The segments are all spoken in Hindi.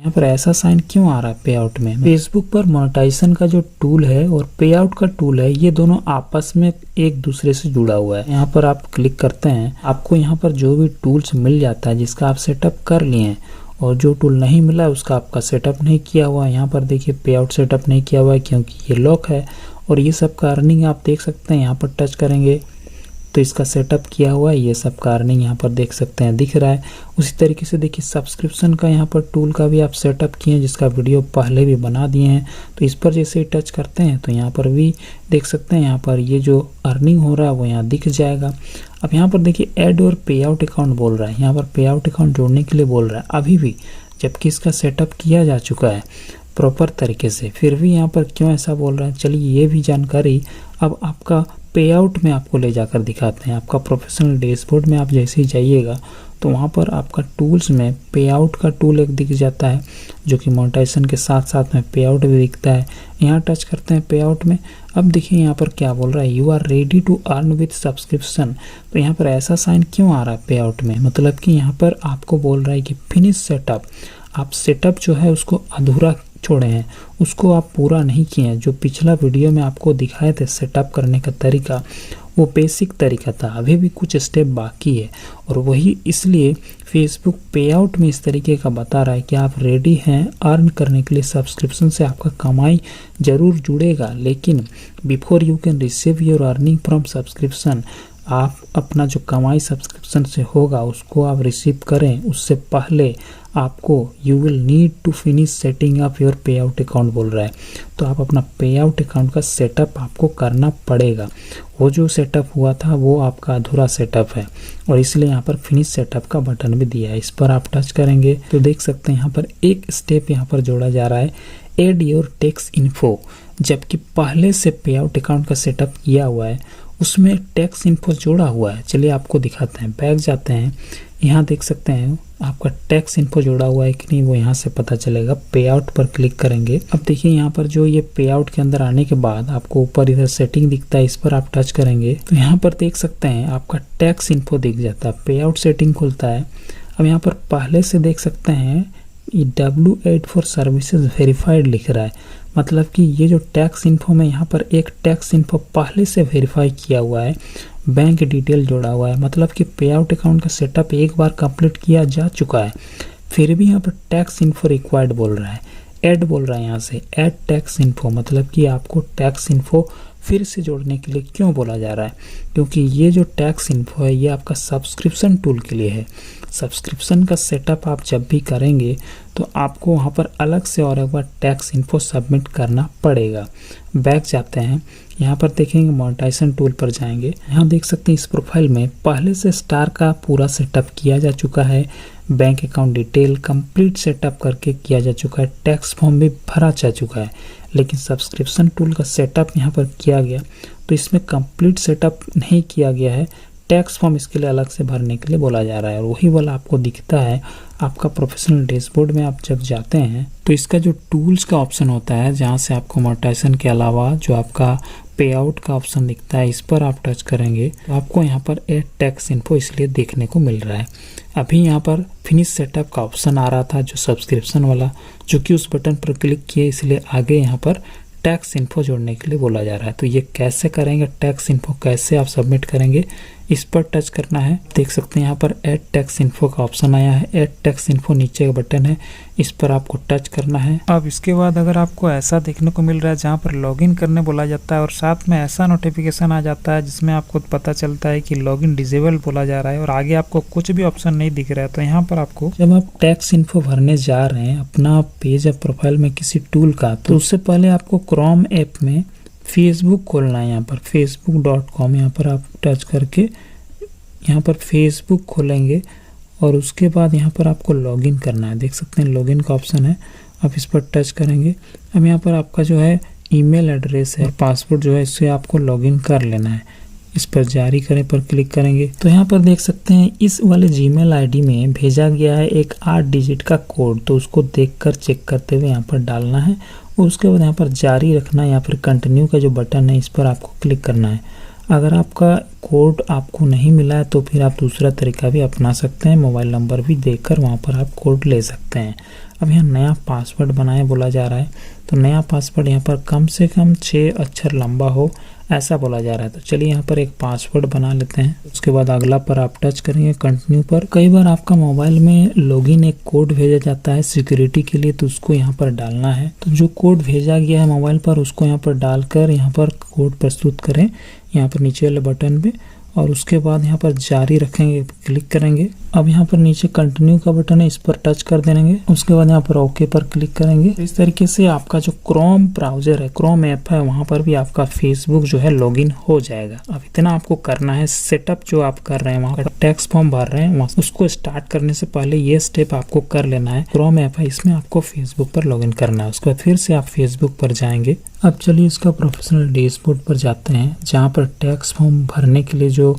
यहाँ पर ऐसा साइन क्यों आ रहा है पे आउट में? फेसबुक पर मोनेटाइजेशन का जो टूल है और पे आउट का टूल है, ये दोनों आपस में एक दूसरे से जुड़ा हुआ है। यहाँ पर आप क्लिक करते हैं, आपको यहाँ पर जो भी टूल्स मिल जाता है जिसका आप सेटअप कर लिए हैं, और जो टूल नहीं मिला उसका आपका सेटअप नहीं किया हुआ है। यहाँ पर देखिए पे आउट सेटअप नहीं किया हुआ है क्योंकि ये लॉक है, और ये सब का अर्निंग आप देख सकते हैं। यहाँ पर टच करेंगे तो इसका सेटअप किया हुआ है, ये सब का अर्निंग यहाँ पर देख सकते हैं दिख रहा है। उसी तरीके से देखिए सब्सक्रिप्शन का यहाँ पर टूल का भी आप सेटअप किए हैं, जिसका वीडियो पहले भी बना दिए हैं। तो इस पर जैसे ही टच करते हैं तो यहाँ पर भी देख सकते हैं, यहाँ पर ये जो अर्निंग हो रहा है वो यहाँ दिख जाएगा। अब यहाँ पर देखिए ऐड और पे आउट अकाउंट बोल रहा है, यहाँ पर पे आउट अकाउंट जोड़ने के लिए बोल रहा है अभी भी, जबकि इसका सेटअप किया जा चुका है प्रॉपर तरीके से, फिर भी यहाँ पर क्यों ऐसा बोल रहा है? चलिए ये भी जानकारी अब आपका पे आउट में आपको ले जाकर दिखाते हैं। आपका प्रोफेशनल डैशबोर्ड में आप जैसे ही जाइएगा तो वहाँ पर आपका टूल्स में पे आउट का टूल एक दिख जाता है, जो कि मोनेटाइजेशन के साथ साथ में पे आउट भी दिखता है। यहाँ टच करते हैं पे आउट में। अब देखिए यहाँ पर क्या बोल रहा है, you are ready to earn with subscription. तो यहाँ पर ऐसा साइन क्यों आ रहा है पे आउट में? मतलब कि यहाँ पर आपको बोल रहा है कि फिनिश सेटअप। आप सेटअप जो है उसको अधूरा छोड़े हैं, उसको आप पूरा नहीं किए हैं। जो पिछला वीडियो में आपको दिखाए थे सेटअप करने का तरीका, वो बेसिक तरीका था, अभी भी कुछ स्टेप बाकी है। और वही इसलिए फेसबुक पे आउट में इस तरीके का बता रहा है कि आप रेडी हैं अर्न करने के लिए। सब्सक्रिप्शन से आपका कमाई जरूर जुड़ेगा, लेकिन before you can receive your earning from subscription, आप अपना जो कमाई सब्सक्रिप्शन से होगा उसको आप रिसीव करें, उससे पहले आपको you will need to finish setting up your payout account बोल रहा है। तो आप अपना पे आउट अकाउंट का सेटअप आपको करना पड़ेगा। वो जो सेटअप हुआ था वो आपका अधूरा सेटअप है, और इसलिए यहाँ पर फिनिश सेटअप का बटन भी दिया है। इस पर आप टच करेंगे तो देख सकते हैं यहाँ पर एक स्टेप यहाँ पर जोड़ा जा रहा है, एड योर टैक्स इन्फो। जबकि पहले से पे आउट अकाउंट का सेटअप किया हुआ है उसमें टैक्स इन्फो जोड़ा हुआ है। चलिए आपको दिखाते हैं, बैक जाते हैं, यहाँ देख सकते हैं आपका टैक्स इन्फो जोड़ा हुआ है कि नहीं, वो यहाँ से पता चलेगा। पे आउट पर क्लिक करेंगे। अब देखिए यहाँ पर जो ये पे आउट के अंदर आने के बाद आपको ऊपर इधर सेटिंग दिखता है, इस पर आप टच करेंगे तो यहाँ पर देख सकते हैं आपका टैक्स इन्फो दिख जाता है, पे आउट सेटिंग खुलता है। अब यहाँ पर पहले से देख सकते हैं W8 फॉर सर्विसेज वेरीफाइड लिख रहा है, मतलब कि ये जो टैक्स इन्फो में यहाँ पर एक टैक्स इन्फो पहले से वेरीफाई किया हुआ है, बैंक डिटेल जोड़ा हुआ है, मतलब कि पे आउट अकाउंट का सेटअप एक बार कंप्लीट किया जा चुका है। फिर भी यहाँ पर टैक्स इन्फो रिक्वायर्ड बोल रहा है, ऐड बोल रहा है यहाँ से, ऐड टैक्स इन्फो, मतलब कि आपको टैक्स इन्फो फिर से जोड़ने के लिए क्यों बोला जा रहा है? क्योंकि ये जो टैक्स इन्फो है ये आपका सब्सक्रिप्शन टूल के लिए है। सब्सक्रिप्शन का सेटअप आप जब भी करेंगे तो आपको वहाँ पर अलग से और एक बार टैक्स इन्फो सबमिट करना पड़ेगा। बैक जाते हैं, यहाँ पर देखेंगे मोनेटाइजेशन टूल पर जाएंगे, यहाँ देख सकते हैं इस प्रोफाइल में पहले से स्टार का पूरा सेटअप किया जा चुका है, bank account detail complete setup करके किया जा चुका है, टैक्स फॉर्म भी भरा जा चुका है। लेकिन सब्सक्रिप्शन टूल का सेटअप यहाँ पर किया गया तो इसमें कंप्लीट सेटअप नहीं किया गया है, टैक्स फॉर्म इसके लिए अलग से भरने के लिए बोला जा रहा है। और वही वाला आपको दिखता है आपका प्रोफेशनल डैशबोर्ड में। आप जब जाते हैं तो इसका जो टूल्स का ऑप्शन होता है, जहाँ से आपको मोनेटाइजेशन के अलावा जो आपका पे आउट का ऑप्शन दिखता है, इस पर आप टच करेंगे तो आपको यहाँ पर ऐड टैक्स इन्फो इसलिए देखने को मिल रहा है। अभी यहाँ पर फिनिश सेटअप का ऑप्शन आ रहा था जो सब्सक्रिप्शन वाला, जो कि उस बटन पर क्लिक किए इसलिए आगे यहाँ पर टैक्स इन्फो जोड़ने के लिए बोला जा रहा है। तो ये कैसे करेंगे, टैक्स इन्फो कैसे आप सबमिट करेंगे, इस पर टच करना है। देख सकते हैं यहाँ पर ऐड टैक्स इन्फो का ऑप्शन आया है, ऐड टैक्स इन्फो नीचे का बटन है, इस पर आपको टच करना है। अब इसके बाद अगर आपको ऐसा देखने को मिल रहा है जहाँ पर लॉगिन करने बोला जाता है और साथ में ऐसा नोटिफिकेशन आ जाता है जिसमें आपको पता चलता है कि लॉगिन डिसेबल बोला जा रहा है और आगे आपको कुछ भी ऑप्शन नहीं दिख रहा है, तो यहाँ पर आपको जब आप टैक्स इन्फो भरने जा रहे हैं अपना पेज या प्रोफाइल में किसी टूल का, तो उससे पहले आपको क्रोम ऐप में फेसबुक खोलना है। यहाँ पर facebook.com यहाँ पर आप टच करके यहाँ पर फेसबुक खोलेंगे और उसके बाद यहाँ पर आपको लॉगिन करना है। देख सकते हैं लॉगिन का ऑप्शन है, आप इस पर टच करेंगे। अब यहाँ पर आपका जो है ईमेल एड्रेस है, पासवर्ड जो है, इससे आपको लॉगिन कर लेना है। इस पर जारी करें पर क्लिक करेंगे तो यहाँ पर देख सकते हैं इस वाले जीमेल आईडी में भेजा गया है एक 8 डिजिट का कोड, तो उसको देखकर चेक करते हुए यहाँ पर डालना है और उसके बाद यहाँ पर जारी रखना है। यहाँ पर कंटिन्यू का जो बटन है इस पर आपको क्लिक करना है। अगर आपका कोड आपको नहीं मिला है तो फिर आप दूसरा तरीका भी अपना सकते हैं, मोबाइल नंबर भी देकर वहाँ पर आप कोड ले सकते हैं। अब यहाँ नया पासवर्ड बनाए बोला जा रहा है, तो नया पासवर्ड यहाँ पर कम से कम 6 अक्षर लंबा हो ऐसा बोला जा रहा है। तो चलिए यहाँ पर एक पासवर्ड बना लेते हैं। उसके बाद अगला पर आप टच करेंगे, कंटिन्यू पर। कई बार आपका मोबाइल में लॉगिन एक कोड भेजा जाता है सिक्योरिटी के लिए, तो उसको यहाँ पर डालना है। तो जो कोड भेजा गया है मोबाइल पर उसको यहाँ पर डालकर यहाँ पर कोड प्रस्तुत करें, यहाँ पर नीचे वाले बटन पे, और उसके बाद यहाँ पर जारी रखेंगे, क्लिक करेंगे। अब यहाँ पर नीचे कंटिन्यू का बटन है, इस पर टच कर देंगे। उसके बाद यहाँ पर ओके पर क्लिक करेंगे। इस तरीके से आपका जो क्रोम ब्राउजर है, क्रोम ऐप है, वहाँ पर भी आपका फेसबुक जो है लॉगिन हो जाएगा। अब इतना आपको करना है। सेटअप जो आप कर रहे हैं, वहाँ पर टैक्स फॉर्म भर रहे हैं, उसको स्टार्ट करने से पहले ये स्टेप आपको कर लेना है। क्रोम ऐप है, इसमें आपको फेसबुक पर लॉगिन करना है। उसके बाद फिर से आप फेसबुक पर जाएंगे। अब चलिए इसका प्रोफेशनल डैशबोर्ड पर जाते हैं, जहाँ पर टैक्स फॉर्म भरने के लिए जो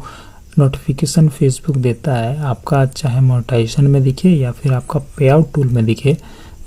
नोटिफिकेशन फेसबुक देता है, आपका चाहे मोनेटाइजेशन में दिखे या फिर आपका पे आउट टूल में दिखे,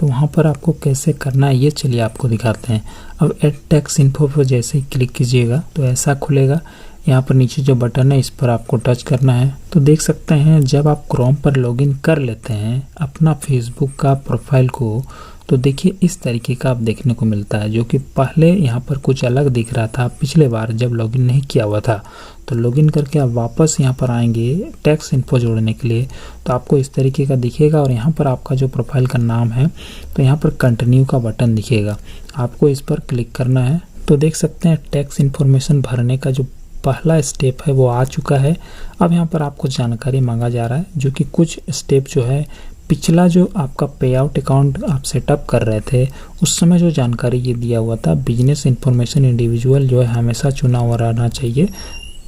तो वहाँ पर आपको कैसे करना है ये चलिए आपको दिखाते हैं। अब एड टैक्स इन्फो पर जैसे ही क्लिक कीजिएगा तो ऐसा खुलेगा। यहाँ पर नीचे जो बटन है इस पर आपको टच करना है। तो देख सकते हैं जब आप क्रोम पर लॉगिन कर लेते हैं अपना फेसबुक का प्रोफाइल को, तो देखिए इस तरीके का आप देखने को मिलता है, जो कि पहले यहाँ पर कुछ अलग दिख रहा था पिछले बार जब लॉगिन नहीं किया हुआ था। तो लॉगिन करके आप वापस यहाँ पर आएंगे टैक्स इन्फो जोड़ने के लिए, तो आपको इस तरीके का दिखेगा। और यहाँ पर आपका जो प्रोफाइल का नाम है, तो यहाँ पर कंटिन्यू का बटन दिखेगा, आपको इस पर क्लिक करना है। तो देख सकते हैं टैक्स इन्फॉर्मेशन भरने का जो पहला स्टेप है वो आ चुका है। अब यहाँ पर आपको जानकारी मांगा जा रहा है, जो कि कुछ स्टेप जो है पिछला जो आपका पे आउट अकाउंट आप सेटअप कर रहे थे उस समय जो जानकारी ये दिया हुआ था, बिजनेस इंफॉर्मेशन इंडिविजुअल जो है हमेशा चुना हुआ रहना चाहिए।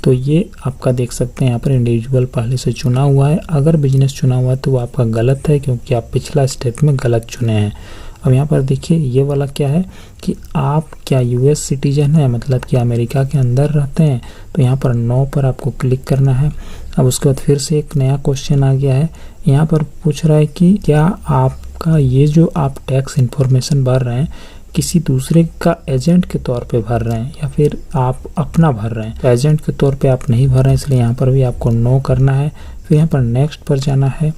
तो ये आपका देख सकते हैं यहाँ पर इंडिविजुअल पहले से चुना हुआ है। अगर बिजनेस चुना हुआ है तो वो आपका गलत है, क्योंकि आप पिछला स्टेप में गलत चुने हैं। अब यहाँ पर देखिए ये वाला क्या है कि आप क्या यूएस सिटीजन है, मतलब कि अमेरिका के अंदर रहते हैं, तो यहाँ पर नो पर आपको क्लिक करना है। अब उसके बाद फिर से एक नया क्वेश्चन आ गया है, यहाँ पर पूछ रहा है कि क्या आपका ये जो आप टैक्स इन्फॉर्मेशन भर रहे हैं किसी दूसरे का एजेंट के तौर पे भर रहे हैं या फिर आप अपना भर रहे हैं। तो एजेंट के तौर पे आप नहीं भर रहे हैं, इसलिए यहाँ पर भी आपको नो करना है। फिर यहाँ पर नेक्स्ट पर जाना है।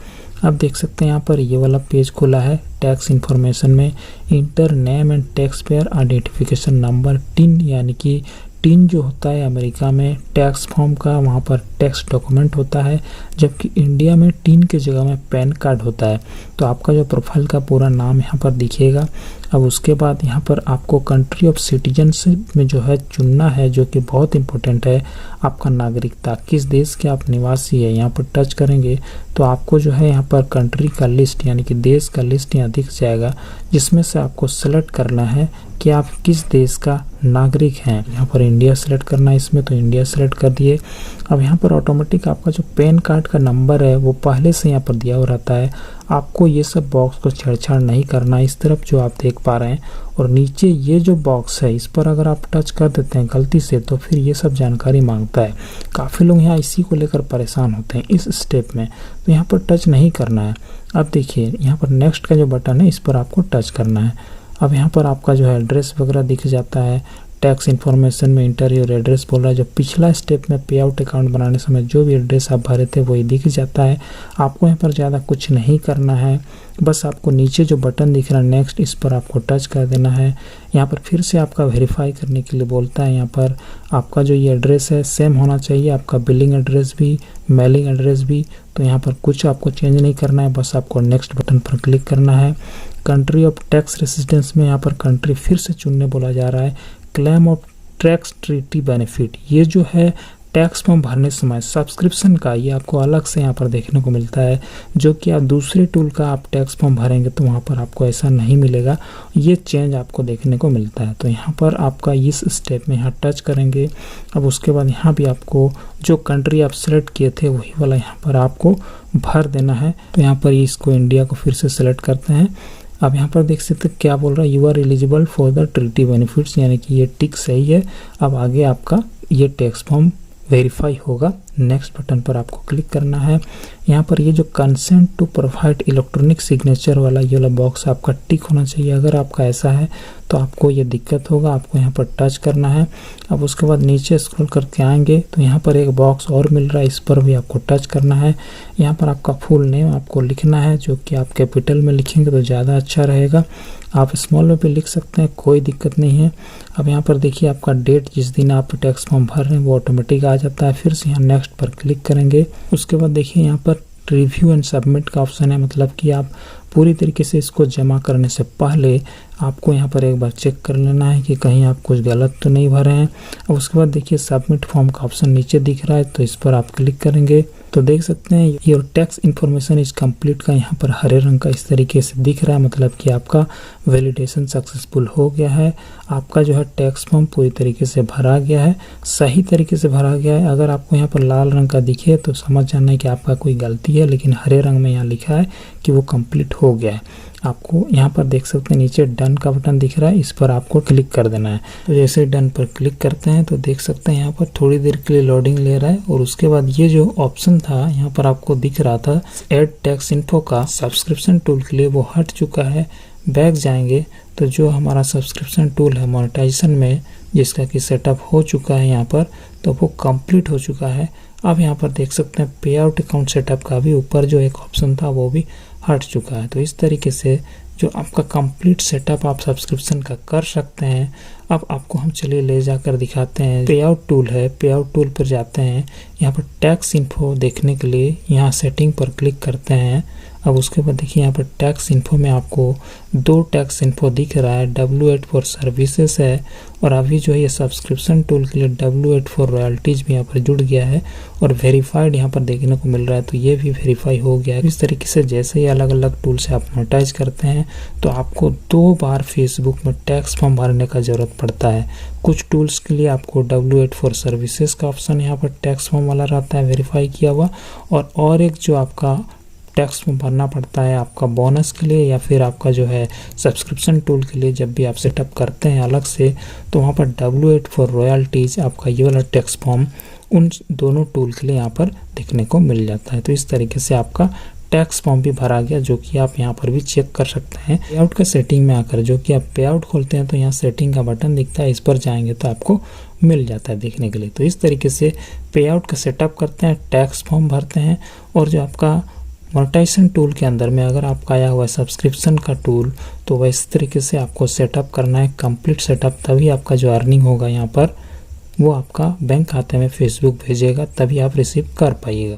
अब देख सकते हैं यहाँ पर ये वाला पेज खुला है टैक्स इन्फॉर्मेशन में, inter name and tax payer identification number tin, यानी कि टिन जो होता है अमेरिका में टैक्स फॉर्म का, वहाँ पर टैक्स डॉक्यूमेंट होता है, जबकि इंडिया में टिन के जगह में पैन कार्ड होता है। तो आपका जो प्रोफाइल का पूरा नाम यहाँ पर दिखेगा। अब उसके बाद यहाँ पर आपको कंट्री ऑफ सिटीजनशिप में जो है चुनना है, जो कि बहुत इंपॉर्टेंट है, आपका नागरिकता किस देश के आप निवासी है। यहाँ पर टच करेंगे तो आपको जो है यहाँ पर कंट्री का लिस्ट यानी कि देश का लिस्ट यहाँ दिख जाएगा, जिसमें से आपको सेलेक्ट करना है कि आप किस देश का नागरिक हैं। यहाँ पर इंडिया सेलेक्ट करना है इसमें, तो इंडिया सेलेक्ट कर दिए। अब यहाँ पर ऑटोमेटिक आपका जो पैन कार्ड का नंबर है वो पहले से यहाँ पर दिया हुआ रहता है। आपको ये सब बॉक्स को छेड़छाड़ नहीं करना है, इस तरफ जो आप देख पा रहे हैं। और नीचे ये जो बॉक्स है इस पर अगर आप टच कर देते हैं गलती से तो फिर ये सब जानकारी मांगता है। काफ़ी लोग यहाँ इसी को लेकर परेशान होते हैं इस स्टेप में, तो यहाँ पर टच नहीं करना है। अब देखिए यहाँ पर नेक्स्ट का जो बटन है इस पर आपको टच करना है। अब यहाँ पर आपका जो है एड्रेस वगैरह दिख जाता है। टैक्स इन्फॉर्मेशन में इंटर योर एड्रेस बोल रहा है, जो पिछला स्टेप में पे आउट अकाउंट बनाने समय जो भी एड्रेस आप भरे थे वही दिख जाता है। आपको यहाँ पर ज़्यादा कुछ नहीं करना है, बस आपको नीचे जो बटन दिख रहा है नेक्स्ट, इस पर आपको टच कर देना है। यहाँ पर फिर से आपका वेरीफाई करने के लिए बोलता है। यहाँ पर आपका जो ये एड्रेस है सेम होना चाहिए, आपका बिलिंग एड्रेस भी, मेलिंग एड्रेस भी। तो यहाँ पर कुछ आपको चेंज नहीं करना है, बस आपको नेक्स्ट बटन पर क्लिक करना है। कंट्री ऑफ टैक्स रेसिडेंस में यहाँ पर कंट्री फिर से चुनने बोला जा रहा है। Claim of tax treaty benefit, ये जो है टैक्स फॉर्म भरने समय सब्सक्रिप्शन का, ये आपको अलग से यहाँ पर देखने को मिलता है, जो कि आप दूसरे टूल का आप टैक्स फॉर्म भरेंगे तो वहाँ पर आपको ऐसा नहीं मिलेगा। ये चेंज आपको देखने को मिलता है। तो यहाँ पर आपका इस स्टेप में यहाँ टच करेंगे। अब उसके बाद यहाँ भी आपको जो कंट्री आप सेलेक्ट किए थे वही वाला यहाँ पर आपको भर देना है। तो यहाँ पर इसको इंडिया को फिर से सेलेक्ट करते हैं। अब यहाँ पर देख सकते हैं क्या बोल रहा है, you are eligible for the treaty benefits, यानी कि ये टिक सही है। अब आगे आपका ये टैक्स फॉर्म वेरीफाई होगा नेक्स्ट बटन पर आपको क्लिक करना है। यहाँ पर ये जो consent to provide electronic signature वाला ये वाला बॉक्स आपका टिक होना चाहिए। अगर आपका ऐसा है तो आपको ये दिक्कत होगा, आपको यहाँ पर टच करना है। अब उसके बाद नीचे स्क्रॉल करके आएंगे तो यहाँ पर एक बॉक्स और मिल रहा है, इस पर भी आपको टच करना है। यहाँ पर आपका फुल नेम आपको लिखना है, जो कि आप कैपिटल में लिखेंगे तो ज़्यादा अच्छा रहेगा। आप स्मॉल में भी लिख सकते हैं, कोई दिक्कत नहीं है। अब यहाँ पर देखिए आपका डेट जिस दिन आप टैक्स फॉर्म भर रहे हैं वो ऑटोमेटिक आ जाता है। फिर से यहाँ नेक्स्ट पर क्लिक करेंगे। उसके बाद देखिए यहाँ पर रिव्यू एंड सबमिट का ऑप्शन है, मतलब कि आप पूरी तरीके से इसको जमा करने से पहले आपको यहाँ पर एक बार चेक कर लेना है कि कहीं आप कुछ गलत तो नहीं भरे हैं। अब उसके बाद देखिए सबमिट फॉर्म का ऑप्शन नीचे दिख रहा है, तो इस पर आप क्लिक करेंगे तो देख सकते हैं your tax information is complete का यहाँ पर हरे रंग का इस तरीके से दिख रहा है, मतलब कि आपका वैलिडेशन सक्सेसफुल हो गया है। आपका जो है टैक्स फॉर्म पूरी तरीके से भरा गया है, सही तरीके से भरा गया है। अगर आपको यहाँ पर लाल रंग का दिखे तो समझ जाना है कि आपका कोई गलती है, लेकिन हरे रंग में यहाँ लिखा है कि वो कंप्लीट हो गया है। आपको यहाँ पर देख सकते हैं नीचे डन का बटन दिख रहा है, इस पर आपको क्लिक कर देना है। तो जैसे डन पर क्लिक करते हैं तो देख सकते हैं यहाँ पर थोड़ी देर के लिए लोडिंग ले रहा है, और उसके बाद ये जो ऑप्शन था यहाँ पर आपको दिख रहा था ऐड टैक्स इन्फो का सब्सक्रिप्शन टूल के लिए, वो हट चुका है। बैक जाएंगे तो जो हमारा सब्सक्रिप्शन टूल है मोनेटाइजेशन में, जिसका कि सेटअप हो चुका है यहाँ पर, तो वो कंप्लीट हो चुका है। अब यहाँ पर देख सकते हैं पे आउट अकाउंट सेटअप का भी ऊपर जो एक ऑप्शन था वो भी हट चुका है। तो इस तरीके से जो आपका कंप्लीट सेटअप आप सब्सक्रिप्शन का कर सकते हैं। अब आपको हम चलिए ले जाकर दिखाते हैं। पे आउट टूल है, पे आउट टूल पर जाते हैं, यहाँ पर टैक्स इन्फो देखने के लिए यहाँ सेटिंग पर क्लिक करते हैं। अब उसके बाद देखिए यहाँ पर टैक्स इन्फो में आपको 2 टैक्स इन्फो दिख रहा है, W8 फॉर सर्विसेज है, और अभी जो है ये सब्सक्रिप्शन टूल के लिए W8 फॉर रॉयल्टीज भी यहाँ पर जुड़ गया है, और वेरीफाइड यहाँ पर देखने को मिल रहा है, तो ये भी वेरीफाई हो गया है। इस तरीके से जैसे ही अलग अलग टूल से आप मोनेटाइज करते हैं तो आपको 2 बार फेसबुक में टैक्स फॉर्म भरने का जरूरत पड़ता है। कुछ टूल्स के लिए आपको W8 फॉर सर्विसेज का ऑप्शन यहाँ पर टैक्स फॉर्म वाला रहता है वेरीफाई किया हुआ, और एक जो आपका टैक्स फॉर्म भरना पड़ता है आपका बोनस के लिए या फिर आपका जो है सब्सक्रिप्शन टूल के लिए। जब भी आप सेटअप करते हैं अलग से तो वहाँ पर W8 फॉर रॉयल्टीज आपका ये वाला टैक्स फॉर्म उन दोनों टूल के लिए यहाँ पर देखने को मिल जाता है। तो इस तरीके से आपका टैक्स फॉर्म भी भरा गया, जो कि आप यहाँ पर भी चेक कर सकते हैं। पे आउट का सेटिंग में आकर जो कि आप पे आउट खोलते हैं तो यहाँ सेटिंग का बटन दिखता है, इस पर जाएंगे तो आपको मिल जाता है देखने के लिए। तो इस तरीके से पे आउट का सेटअप करते हैं, टैक्स फॉर्म भरते हैं, और जो आपका मोनेटाइजेशन टूल के अंदर में अगर आपका आया हुआ है सब्सक्रिप्शन का टूल, तो वह इस तरीके से आपको सेटअप करना है, कंप्लीट सेटअप, तभी आपका जो अर्निंग होगा यहाँ पर वो आपका बैंक खाते में फेसबुक भेजेगा, तभी आप रिसीव कर पाइएगा।